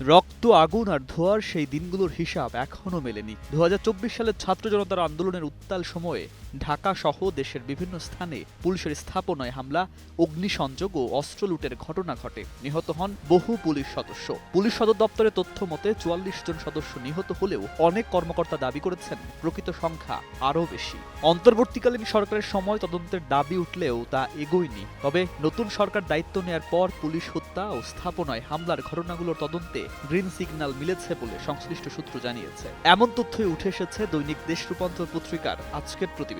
রক্ত, আগুন আর ধোঁয়ার সেই দিনগুলোর হিসাব এখনো মেলেনি। ২০২৪ সালের ছাত্র জনতার আন্দোলনের উত্তাল সময়ে ঢাকা সহ দেশের বিভিন্ন স্থানে পুলিশের স্থাপনায় হামলা, অগ্নিসংযোগ ও অস্ত্র লুটের ঘটনা ঘটে। নিহত হন বহু পুলিশ সদস্য। পুলিশ সদর দপ্তরের তথ্য মতে ৪৪ জন সদস্য নিহত হলেও অনেক কর্মকর্তা দাবি করেছেন প্রকৃত সংখ্যা আরও বেশি। অন্তর্বর্তীকালীন সরকারের সময় তদন্তের দাবি উঠলেও তা এগোয়নি। তবে নতুন সরকার দায়িত্ব নেয়ার পর পুলিশ হত্যা ও স্থাপনায় হামলার ঘটনাগুলোর তদন্তে গ্রিন সিগন্যাল মিলেছে বলে সংশ্লিষ্ট সূত্র জানিয়েছে। এমন তথ্যই উঠে এসেছে দৈনিক দেশ রূপান্তর পত্রিকার আজকের প্রতিবেদনে।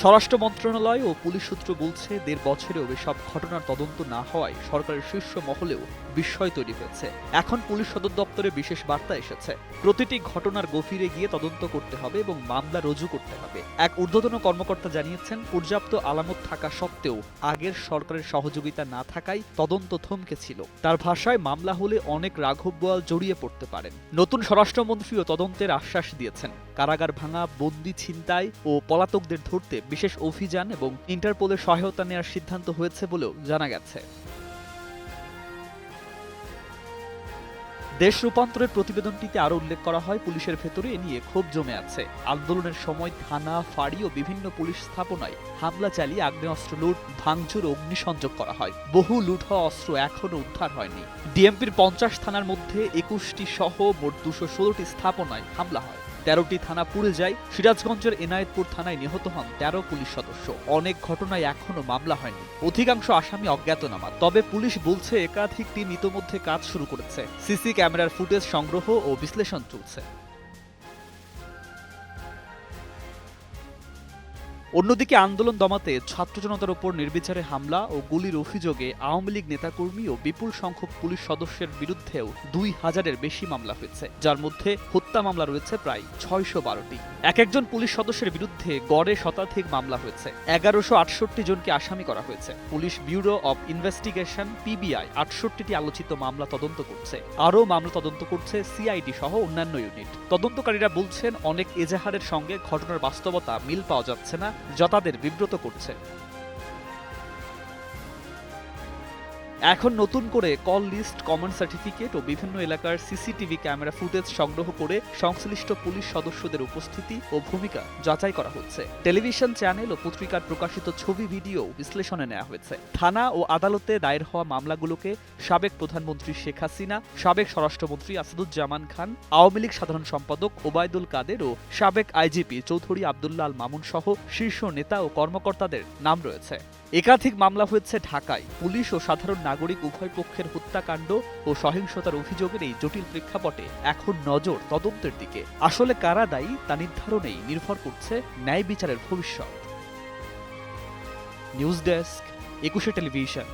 স্বরাষ্ট্র মন্ত্রণালয় ও পুলিশ সূত্র বলছে ১.৫ বছরেও এসব ঘটনার তদন্ত না হওয়ায় সরকারের শীর্ষ মহলেও বিস্ময় তৈরি হয়েছে। এখন পুলিশ সদর দপ্তরে বিশেষ বার্তা এসেছে, প্রতিটি ঘটনার গভীরে গিয়ে তদন্ত করতে হবে এবং মামলা রুজু করতে হবে। এক ঊর্ধ্বতন কর্মকর্তা জানিয়েছেন, পর্যাপ্ত আলামত থাকা সত্ত্বেও আগের সরকারের সহযোগিতা না থাকায় তদন্ত থমকে ছিল। তার ভাষায়, মামলা হলে অনেক রাঘব বোয়াল জড়িয়ে পড়তে পারেন। নতুন স্বরাষ্ট্রমন্ত্রীও তদন্তের আশ্বাস দিয়েছেন। কারাগার ভাঙা, বন্দি ছিনতাই ও পলাতকদের ধরতে বিশেষ অভিযান এবং ইন্টারপোলের সহায়তা নেওয়ার সিদ্ধান্ত হয়েছে বলেও জানা গেছে। দেশ রূপান্তরের প্রতিবেদনটিতে আরও উল্লেখ করা হয়, পুলিশের ভেতরে এ নিয়ে ক্ষোভ জমে আছে। আন্দোলনের সময় থানা, ফাঁড়ি ও বিভিন্ন পুলিশ স্থাপনায় হামলা চালিয়ে আগ্নেয়াস্ত্র লুট, ভাঙচুর ও অগ্নিসংযোগ করা হয়। বহু লুট হওয়া অস্ত্র এখনও উদ্ধার হয়নি। ডিএমপির ৫০ থানার মধ্যে ২১টি সহ মোট ২১৬টি স্থাপনায় হামলা হয়। ১৩টি থানা পুড়ে যায়। সিরাজগঞ্জের এনায়েতপুর থানায় নিহত হন ১৩ পুলিশ সদস্য। অনেক ঘটনায় এখনো মামলা হয়নি। অধিকাংশ আসামি অজ্ঞাতনামা। তবে পুলিশ বলছে একাধিক টিম ইতোমধ্যে কাজ শুরু করেছে। সিসি ক্যামেরার ফুটেজ সংগ্রহ ও বিশ্লেষণ চলছে। অন্যদিকে আন্দোলন দমাতে ছাত্র জনতার উপর নির্বিচারে হামলা ও গুলির অভিযোগে আওয়ামী লীগ নেতাকর্মী ও বিপুল সংখ্যক পুলিশ সদস্যের বিরুদ্ধেও ২,০০০-এর বেশি মামলা হয়েছে, যার মধ্যে হত্যা মামলা রয়েছে প্রায় ৬১২টি। একজন পুলিশ সদস্যের বিরুদ্ধে গড়ে শতাধিক মামলা হয়েছে। ১১৬৮ জনকে আসামি করা হয়েছে। Police bureau of investigation PBI ৬৮টি আলোচিত মামলা তদন্ত করছে। আরও মামলা তদন্ত করছে সিআইডি সহ অন্যান্য ইউনিট। তদন্তকারীরা বলছেন, অনেক এজাহারের সঙ্গে ঘটনার বাস্তবতা মিল পাওয়া যাচ্ছে না, যা তাদের বিব্রত করছে। এখন নতুন করে কল লিস্ট, কমন সার্টিফিকেট ও বিভিন্ন এলাকার সিসিটিভি ক্যামেরা ফুটেজ সংগ্রহ করে সংশ্লিষ্ট পুলিশ সদস্যদের উপস্থিতি ও ভূমিকা যাচাই করা হচ্ছে। টেলিভিশন চ্যানেল ও পত্রিকার প্রকাশিত ছবি, ভিডিও বিশ্লেষণে নেওয়া হয়েছে। থানা ও আদালতে দায়ের হওয়া মামলাগুলোকে সাবেক প্রধানমন্ত্রী শেখ হাসিনা, সাবেক স্বরাষ্ট্রমন্ত্রী আসাদুজ্জামান খান, আওয়ামী লীগ সাধারণ সম্পাদক ওবায়দুল কাদের ও সাবেক আইজিপি চৌধুরী আব্দুল্লাহ আল মামুন সহ শীর্ষ নেতা ও কর্মকর্তাদের নাম রয়েছে। একাধিক মামলা হয়েছে ঢাকায়। পুলিশ ও সাধারণ নাগরিক উভয় পক্ষের হত্যাকাণ্ড ও সহিংসতার অভিযোগের এই জটিল প্রেক্ষাপটে এখন নজর তদন্তের দিকে। আসলে কারা দায়ী তা নির্ধারণেই নির্ভর করছে ন্যায় বিচারের ভবিষ্যৎ। News desk, ২১ television.